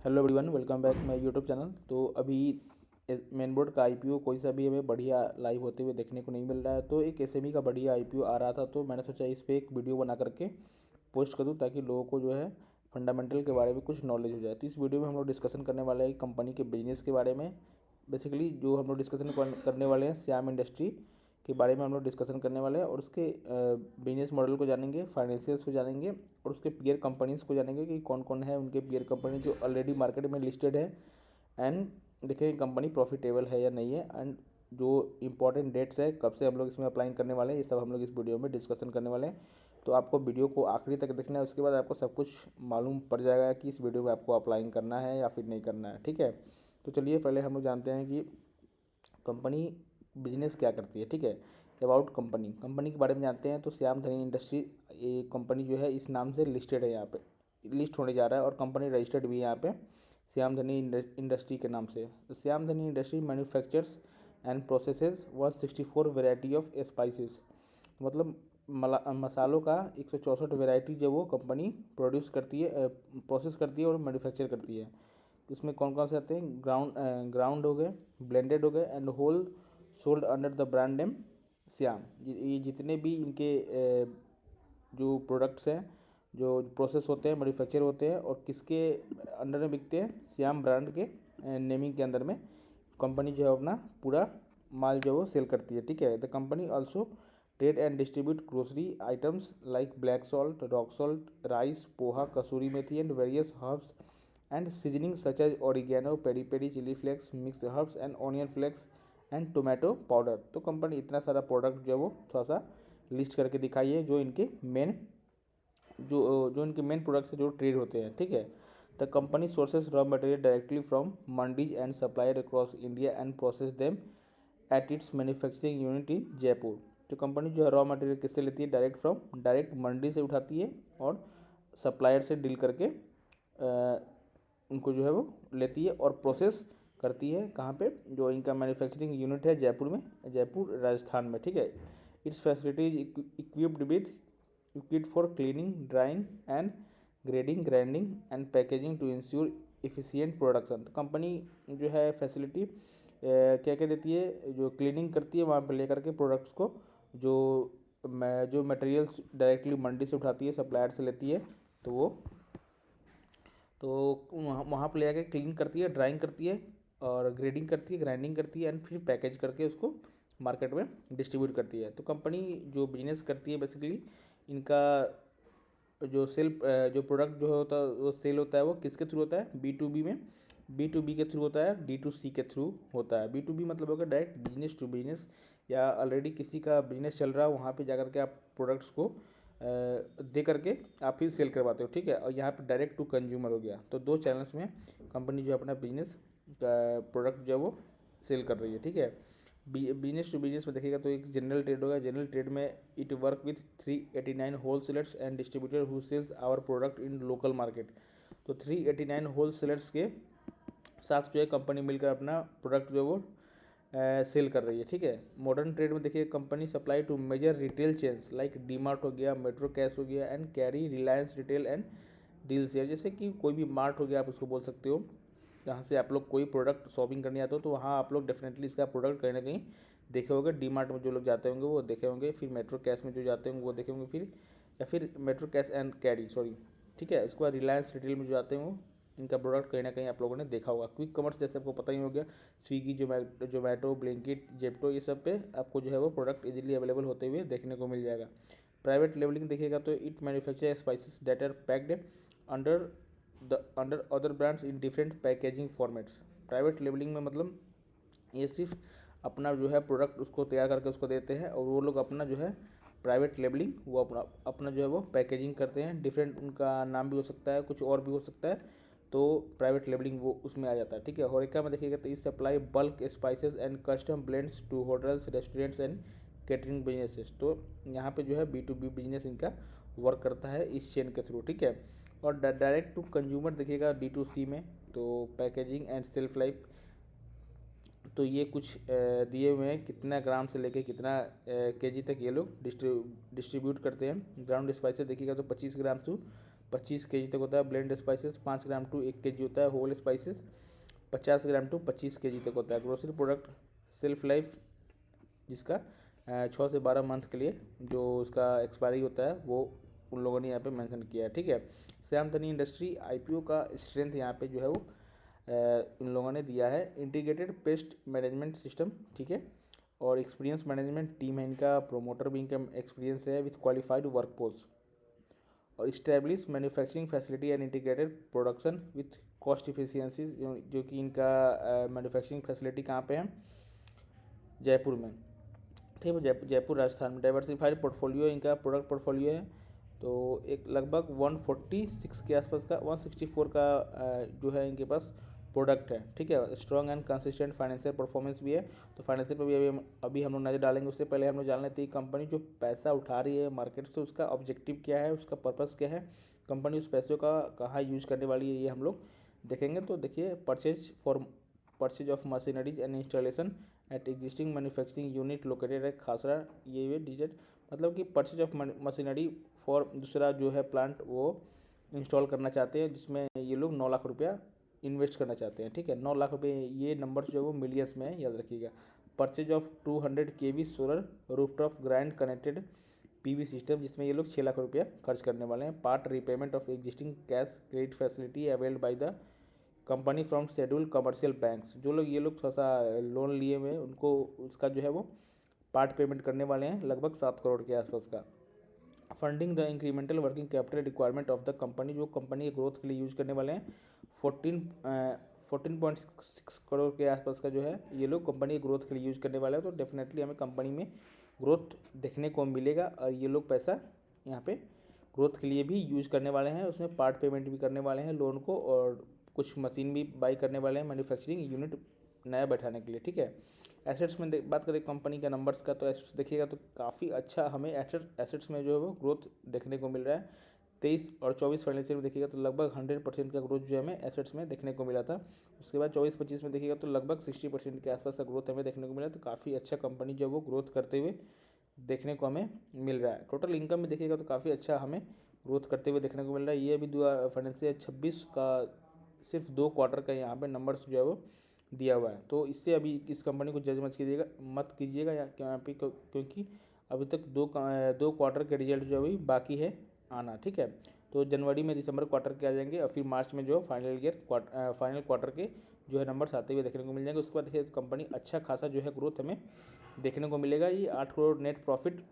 Hello everyone, welcome back my YouTube channel. तो अभी main board का आईपीओ कोई सा भी हमें बढ़िया लाइव होते हुए देखने को नहीं मिल रहा है। तो एक एसएमई का बढ़िया आईपीओ आ रहा था, तो मैंने सोचा इस पर एक वीडियो बना करके पोस्ट कर दूं ताकि लोगों को जो है फंडामेंटल के बारे में कुछ नॉलेज हो जाए। तो इस वीडियो में हम लोग डिस्कशन करने वाले हैं कंपनी के बिजनेस के बारे में। बेसिकली जो हम लोग डिस्कशन करने वाले हैं श्याम इंडस्ट्री के बारे में हम लोग डिस्कशन करने वाले हैं, और उसके बिजनेस मॉडल को जानेंगे, फाइनेंशियल्स को जानेंगे, और उसके पीयर कंपनीज़ को जानेंगे कि कौन कौन है उनके पीयर कंपनी जो ऑलरेडी मार्केट में लिस्टेड है। एंड देखेंगे कंपनी प्रॉफिटेबल है या नहीं है, एंड जो इंपॉर्टेंट डेट्स है कब से हम लोग इसमें अप्लाई करने वाले हैं, ये सब हम लोग इस वीडियो में डिस्कशन करने वाले हैं। तो आपको वीडियो को आखिरी तक देखना है, उसके बाद आपको सब कुछ मालूम पड़ जाएगा कि इस वीडियो में आपको अप्लाई करना है या फिर नहीं करना है। ठीक है, तो चलिए पहले हम लोग जानते हैं कि कंपनी बिजनेस क्या करती है। ठीक है, अबाउट कंपनी के बारे में जानते हैं। तो श्याम धनी इंडस्ट्री ये कंपनी जो है इस नाम से लिस्टेड है, यहाँ पे लिस्ट होने जा रहा है, और कंपनी रजिस्टर्ड भी है यहाँ पे श्याम धनी इंडस्ट्री के नाम से। तो Shyam Dhani industry manufactures and processes 164 variety of spices, मतलब मसालों का 164 वेराइटी जो वो कंपनी प्रोड्यूस करती है, प्रोसेस करती है और मैन्युफैक्चर करती है। इसमें कौन कौन से आते हैं? ग्राउंड हो गए, ब्लेंडेड हो गए, and whole sold under the brand name Shyam. ये जितने भी इनके जो प्रोडक्ट्स हैं, जो प्रोसेस होते हैं, मैन्युफैक्चर होते हैं, और किसके अंडर में बिकते हैं? श्याम ब्रांड के नेमिंग के अंदर में कंपनी जो है अपना पूरा माल जो है वो सेल करती है। ठीक है, the company also trade and distribute grocery items like black salt, rock salt, rice, poha, kasuri methi, and various herbs and seasoning such as oregano, peri peri, chilli flakes, mix herbs and onion flakes and tomato powder. तो company इतना सारा product जो है वो थोड़ा सा list करके दिखाई है, जो इनके मेन जो इनके मेन प्रोडक्ट्स जो ट्रेड होते हैं। ठीक है, the company sources raw material directly from mandis and supplier across India and process them at its manufacturing unit in Jaipur. तो कंपनी जो है रॉ मटेरियल किससे लेती है? डायरेक्ट मंडी से उठाती है, और सप्लायर से डील करके उनको जो है वो लेती है और प्रोसेस करती है। कहाँ पे? जो इनका मैन्युफैक्चरिंग यूनिट है जयपुर में, जयपुर राजस्थान में। ठीक है, its facilities equipped with equipped for cleaning, drying and grading, grinding and packaging to ensure efficient production. तो कंपनी जो है फैसिलिटी क्या क्या देती है? जो क्लीनिंग करती है वहाँ पर लेकर के प्रोडक्ट्स को, जो मटेरियल्स डायरेक्टली मंडी से उठाती है, सप्लायर से लेती है, तो वो वहाँ पर ले जाकर क्लीन करती है, ड्राइंग करती है, और ग्रेडिंग करती है, ग्राइंडिंग करती है, एंड फिर पैकेज करके उसको मार्केट में डिस्ट्रीब्यूट करती है। तो कंपनी जो बिजनेस करती है बेसिकली, इनका जो प्रोडक्ट जो होता है वो सेल होता है, वो किसके थ्रू होता है? बी टू बी में, बी टू बी के थ्रू होता है, डी टू सी के थ्रू होता है। बी टू बी मतलब होगा डायरेक्ट बिजनेस टू बिजनेस, या ऑलरेडी किसी का बिजनेस चल रहा है वहाँ पे जाकर के आप प्रोडक्ट्स को दे करके आप फिर सेल करवाते हो। ठीक है, और यहाँ पे डायरेक्ट टू कंज्यूमर हो गया। तो दो चैनल्स में कंपनी जो है अपना बिजनेस प्रोडक्ट जो है वो सेल कर रही है। ठीक है, बिजनेस टू बिजनेस में देखिएगा तो एक जनरल ट्रेड होगा। जनरल ट्रेड में it work with 389 wholesalers and distributor who sales our product in local market. तो 389 होलसेलर्स के साथ जो है कंपनी मिलकर अपना प्रोडक्ट जो है वो सेल कर रही है। ठीक है, मॉडर्न ट्रेड में देखिए company supply to major retail chains like D Mart हो गया, मेट्रो कैश हो गया, and carry, Reliance retail and deal share. जैसे कि कोई भी मार्ट हो गया, आप उसको बोल सकते हो, जहाँ से आप लोग कोई प्रोडक्ट शॉपिंग करने आते हो, तो वहाँ आप लोग डेफिनेटली इसका प्रोडक्ट कहीं ना कहीं देखे होंगे। डी मार्ट में जो लोग जाते होंगे वो देखे होंगे, फिर मेट्रो कैश में जो जाते होंगे वो देखे होंगे, फिर या फिर metro cash and carry, sorry. ठीक है, उसके बाद रिलायंस रिटेल में जो जाते हैं वो इनका प्रोडक्ट कहीं ना कहीं आप लोगों ने देखा होगा। क्विक कॉमर्स जैसे आपको पता ही हो गया, स्विगी, जोमेटो, ब्लिंकिट, जेप्टो, ये सब पे आपको जो है वो प्रोडक्ट इजीली अवेलेबल होते हुए देखने को मिल जाएगा। प्राइवेट लेबलिंग देखिएगा तो it manufacture spices that are packed under other brands in different packaging formats. Private labelling में मतलब ये सिर्फ अपना जो है प्रोडक्ट उसको तैयार करके उसको देते हैं, और वो लोग अपना जो है प्राइवेट लेबलिंग वो अपना अपना जो है वो पैकेजिंग करते हैं। डिफरेंट उनका नाम भी हो सकता है, कुछ और भी हो सकता है, तो प्राइवेट लेबलिंग वो उसमें आ जाता है। ठीक है, होरेका में देखिएगा तो इस supply bulk spices and custom blends to hotels, restaurants and catering businesses. तो यहाँ पे जो है बी टू बी बिजनेस इनका वर्क करता है इस चेन के थ्रू। ठीक है, और डायरेक्ट टू कंज्यूमर देखिएगा डी टू सी में, तो पैकेजिंग एंड सेल्फ लाइफ, तो ये कुछ दिए हुए हैं कितना ग्राम से लेके कितना केजी तक ये लोग डिस्ट्रीब्यूट करते हैं। ग्राउंड स्पाइसेस देखिएगा तो 25 ग्राम टू 25 kg तक होता है। Blend spices 5 gram to 1 kg होता है। Whole spices 50 gram to 25 kg तक होता है। ग्रोसरी प्रोडक्ट सेल्फ लाइफ जिसका 6 से 12 मंथ के लिए जो उसका एक्सपायरी होता है वो उन लोगों ने यहाँ पे मेंशन किया है। ठीक है, श्याम धनी इंडस्ट्री आईपीओ का स्ट्रेंथ यहाँ पे जो है वो इन लोगों ने दिया है। इंटीग्रेटेड पेस्ट मैनेजमेंट सिस्टम, ठीक है, और एक्सपीरियंस मैनेजमेंट टीम है इनका। प्रोमोटर भी इनका एक्सपीरियंस है विथ क्वालिफाइड वर्कफोर्स। और establish manufacturing facility and integrated production with cost efficiencies, जो कि इनका मैन्युफैक्चरिंग फैसिलिटी कहाँ पे है, जयपुर में। ठीक है, जयपुर राजस्थान में। डाइवर्सिफाइड पोर्टफोलियो इनका प्रोडक्ट पोर्टफोलियो है, तो एक लगभग 146 के आसपास का 164 का जो है इनके पास प्रोडक्ट है। ठीक है, strong and consistent financial performance भी है। तो फाइनेंशियल पर भी अभी हम लोग नज़र डालेंगे। उससे पहले हम लोग जान लेते हैं कंपनी जो पैसा उठा रही है मार्केट से उसका ऑब्जेक्टिव क्या है, उसका पर्पस क्या है, कंपनी उस पैसों का कहाँ यूज करने वाली है, ये हम लोग देखेंगे। तो देखिए, purchase of machineries and installation at existing manufacturing unit located at Khasra, ये डिजिट मतलब कि परचेज ऑफ मशीनरी फॉर दूसरा जो है प्लांट वो इंस्टॉल करना चाहते हैं, जिसमें ये लोग 9 लाख रुपया इन्वेस्ट करना चाहते हैं। ठीक है, 9 लाख रुपये, ये नंबर जो है वो मिलियंस में है, याद रखिएगा। Purchase of 200 kV solar rooftop grind connected PV system, जिसमें ये लोग 6 लाख रुपया खर्च करने वाले हैं। Part repayment of existing cash credit facility availed by the company from schedule commercial banks, जो लोग ये लोग थोड़ा सा लोन लिए हुए हैं उनको उसका जो है वो पार्ट पेमेंट करने वाले हैं, लगभग 7 करोड़ के आसपास का। Funding the incremental working capital requirement of the company, जो कंपनी के ग्रोथ के लिए यूज करने वाले हैं। 14.6 करोड़ के आसपास का जो है ये लोग कंपनी के ग्रोथ के लिए यूज करने वाले हैं। तो डेफिनेटली हमें कंपनी में ग्रोथ देखने को मिलेगा, और ये लोग पैसा यहाँ पे ग्रोथ के लिए भी यूज करने वाले हैं। उसमें पार्ट पेमेंट भी करने वाले हैं लोन को, और कुछ मशीन भी बाई करने वाले हैं मैन्युफैक्चरिंग यूनिट नया बैठाने के लिए। ठीक है, एसेट्स में बात करें कंपनी के नंबर्स का, तो एसेट्स देखिएगा तो काफ़ी अच्छा हमें एसेट्स में जो है वो ग्रोथ देखने को मिल रहा है। 23 और 24 फाइनेंशियल में देखिएगा तो लगभग 100% का ग्रोथ जो है हमें एसेट्स में देखने को मिला था। उसके बाद 24-25 में देखिएगा तो लगभग 60% के आसपास का ग्रोथ हमें देखने को मिला। तो काफ़ी अच्छा कंपनी जो है वो ग्रोथ करते हुए देखने को हमें मिल रहा है। टोटल इनकम में देखिएगा तो काफ़ी अच्छा हमें ग्रोथ करते हुए देखने को मिल रहा है। ये अभी फाइनेंशियल 26 का सिर्फ 2 क्वार्टर का यहाँ पे नंबर्स जो है वो दिया हुआ है। तो इससे अभी इस कंपनी को जज मत कीजिएगा यहाँ पे, क्योंकि अभी तक दो क्वार्टर के रिजल्ट जो अभी बाकी है आना। ठीक है, तो जनवरी में दिसंबर क्वार्टर के आ जाएंगे, और फिर मार्च में जो फाइनल क्वार्टर के जो है नंबर्स आते हुए देखने को मिल जाएंगे। उसके बाद देखिए कंपनी अच्छा खासा जो है ग्रोथ हमें देखने को मिलेगा। ये 8 करोड़ नेट प्रॉफिट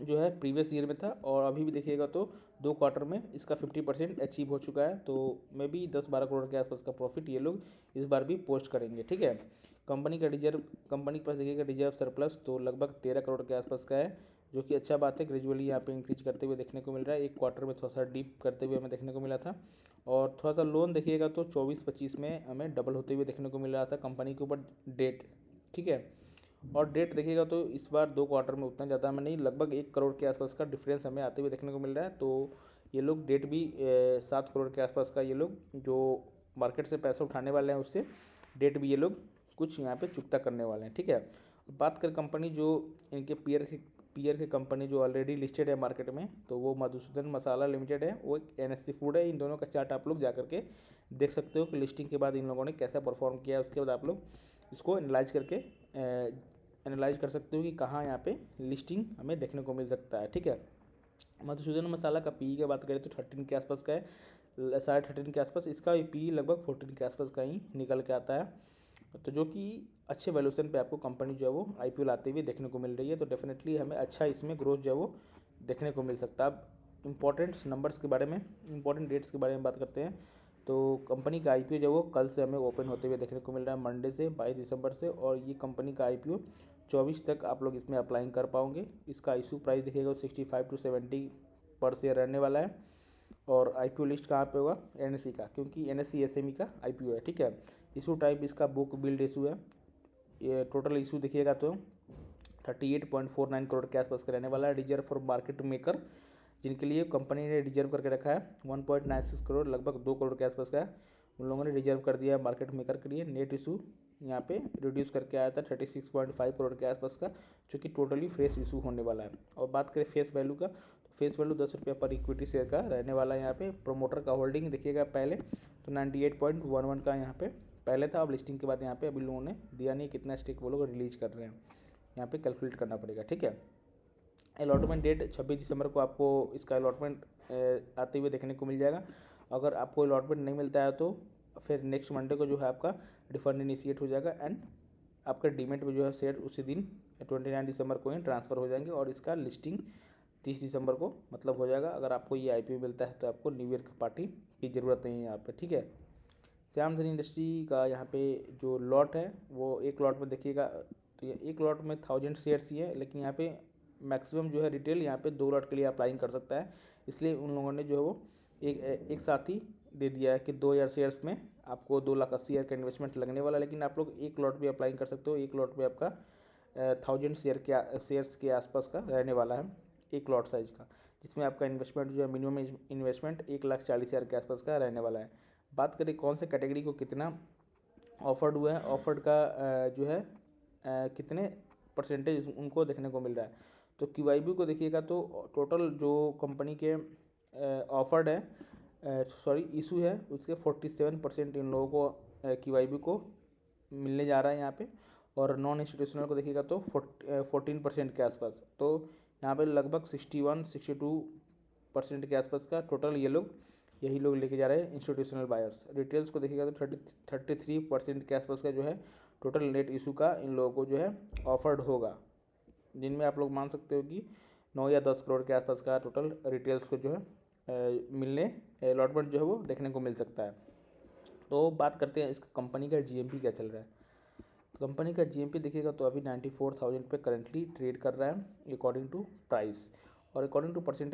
जो है प्रीवियस ईयर में था, और अभी भी देखिएगा तो 2 क्वार्टर में इसका 50% अचीव हो चुका है। तो मे भी 10-12 करोड़ के आसपास का प्रॉफिट ये लोग इस बार भी पोस्ट करेंगे। ठीक है, कंपनी के पास देखिएगा रिजर्व सरप्लस तो लगभग 13 करोड़ के आसपास का है, जो कि अच्छा बात है। ग्रेजुअली यहाँ पे इंक्रीज करते हुए देखने को मिल रहा है। एक क्वार्टर में थोड़ा सा डीप करते हुए हमें देखने को मिला था, और थोड़ा सा लोन देखिएगा तो 24-25 में हमें डबल होते हुए देखने को मिल रहा था कंपनी के ऊपर डेट। ठीक है, और डेट देखिएगा तो इस बार 2 क्वार्टर में उतना ज़्यादा हमें नहीं, लगभग 1 करोड़ के आसपास का डिफरेंस हमें आते हुए देखने को मिल रहा है। तो ये लोग डेट भी 7 करोड़ के आसपास का ये लोग जो मार्केट से पैसा उठाने वाले हैं उससे डेट भी ये लोग कुछ यहाँ पे चुकता करने वाले हैं। ठीक है, बात करें कंपनी जो इनके पीयर के कंपनी जो ऑलरेडी लिस्टेड है मार्केट में, तो वो मधुसूदन मसाला लिमिटेड है, वो एक एनएससी फूड है। इन दोनों का चार्ट आप लोग जा करके देख सकते हो कि लिस्टिंग के बाद इन लोगों ने कैसा परफॉर्म किया है। उसके बाद आप लोग इसको एनालाइज कर सकते हो कि कहाँ यहाँ पे लिस्टिंग हमें देखने को मिल सकता है। ठीक है, मधुसूदन मसाला का पी की बात करें तो 13 के आसपास का है, 13.5 के आसपास। इसका पी लगभग 14 के आसपास का ही निकल के आता है, तो जो कि अच्छे वैल्यूएशन पे आपको कंपनी जो है वो आईपीओ लाते हुए देखने को मिल रही है। तो डेफिनेटली हमें अच्छा इसमें ग्रोथ जो है वो देखने को मिल सकता है। अब इंपॉर्टेंट नंबर्स के बारे में, इंपॉर्टेंट डेट्स के बारे में बात करते हैं। तो कंपनी का आईपीओ जो है वो कल से हमें ओपन होते हुए देखने को मिल रहा है, मंडे से 22 दिसंबर से, और ये कंपनी का आईपीओ 24 तक आप लोग इसमें अप्लाई कर पाओगे। इसका इशू प्राइस देखिएगा 65 to 70 पर शेयर रहने वाला है। और आईपीओ लिस्ट कहाँ पे होगा, एनएससी का, क्योंकि एनएससी एसएमई का आईपीओ है। ठीक है, इशू टाइप इसका बुक बिल्ड इशू है। ये टोटल इशू देखिएगा तो 38.49 करोड़ के आसपास का रहने वाला है। रिजर्व फॉर मार्केट मेकर, जिनके लिए कंपनी ने रिजर्व करके रखा है 1.96 करोड़, लगभग 2 करोड़ के आसपास का है, उन लोगों ने रिजर्व कर दिया है मार्केट मेकर के लिए। नेट इशू यहाँ पे रिड्यूस करके आया था 36.5 करोड़ के आसपास का, जो कि टोटली फ्रेश इशू होने वाला है। और बात करें फेस वैल्यू का, तो फेस वैल्यू 10 रुपये पर इक्विटी शेयर का रहने वाला है यहाँ पे। प्रमोटर का होल्डिंग देखिएगा पहले तो 98.11 का यहाँ पे पहले था, अब लिस्टिंग के बाद यहाँ पे अभी लोगों ने दिया नहीं, कितना स्टेक वो लोग रिलीज कर रहे हैं, यहाँ पे कैलकुलेट करना पड़ेगा, ठीक है। अलॉटमेंट डेट 26 दिसंबर को आपको इसका अलॉटमेंट आते हुए देखने को मिल जाएगा। अगर आपको अलॉटमेंट नहीं मिलता है तो फिर नेक्स्ट मंडे को जो है आपका रिफंड इनिशिएट हो जाएगा एंड आपका डीमेट में जो है शेयर उसी दिन 29 दिसंबर को ही ट्रांसफ़र हो जाएंगे और इसका लिस्टिंग 30 दिसंबर को मतलब हो जाएगा। अगर आपको ये आईपीओ मिलता है तो आपको न्यू ईयर की पार्टी की ज़रूरत नहीं है यहाँ पे, ठीक है। श्याम धन इंडस्ट्री का यहाँ पे जो लॉट है वो एक लॉट में देखिएगा तो एक लॉट में 1000 शेयर्स ही है, लेकिन यहाँ पे मैक्सिमम जो है रिटेल यहाँ पे 2 लॉट के लिए अप्लाई कर सकता है, इसलिए उन लोगों ने जो है वो एक साथ ही दे दिया है कि 2000 शेयर्स में आपको 2,80,000 का इन्वेस्टमेंट लगने वाला है, लेकिन आप लोग एक लॉट भी अप्लाई कर सकते हो। एक लॉट में आपका 1000 शेयर्स के आसपास का रहने वाला है एक लॉट साइज का, जिसमें आपका इन्वेस्टमेंट जो है मिनिमम इन्वेस्टमेंट 1,40,000 के आसपास का रहने वाला है। बात करें कौन से कैटेगरी को कितना ऑफर्ड हुआ है, ऑफर्ड का जो है कितने परसेंटेज उनको देखने को मिल रहा है। तो QIB को देखिएगा तो टोटल जो कंपनी के ऑफर्ड है इशू है उसके 47% इन लोगों को QIB को मिलने जा रहा है यहाँ पे, और नॉन इंस्टीट्यूशनल को देखिएगा तो 14% के आसपास। तो यहाँ पे लगभग 61-62% के आसपास का टोटल यही लोग लेके जा रहे हैं इंस्टीट्यूशनल बायर्स। रिटेल्स को देखिएगा तो 33% के आसपास का जो है टोटल नेट इशू का इन लोगों को जो है ऑफर्ड होगा, जिनमें आप लोग मान सकते हो कि 9 या 10 करोड़ के आसपास का टोटल रिटेल्स को जो है मिलने अलॉटमेंट जो है वो देखने को मिल सकता है। तो बात करते हैं इस कंपनी का GMP क्या चल रहा है। तो कंपनी का GMP देखिएगा तो अभी 94,000 पे करेंटली ट्रेड कर रहा है अकॉर्डिंग टू प्राइस, और अकॉर्डिंग टू परसेंटेज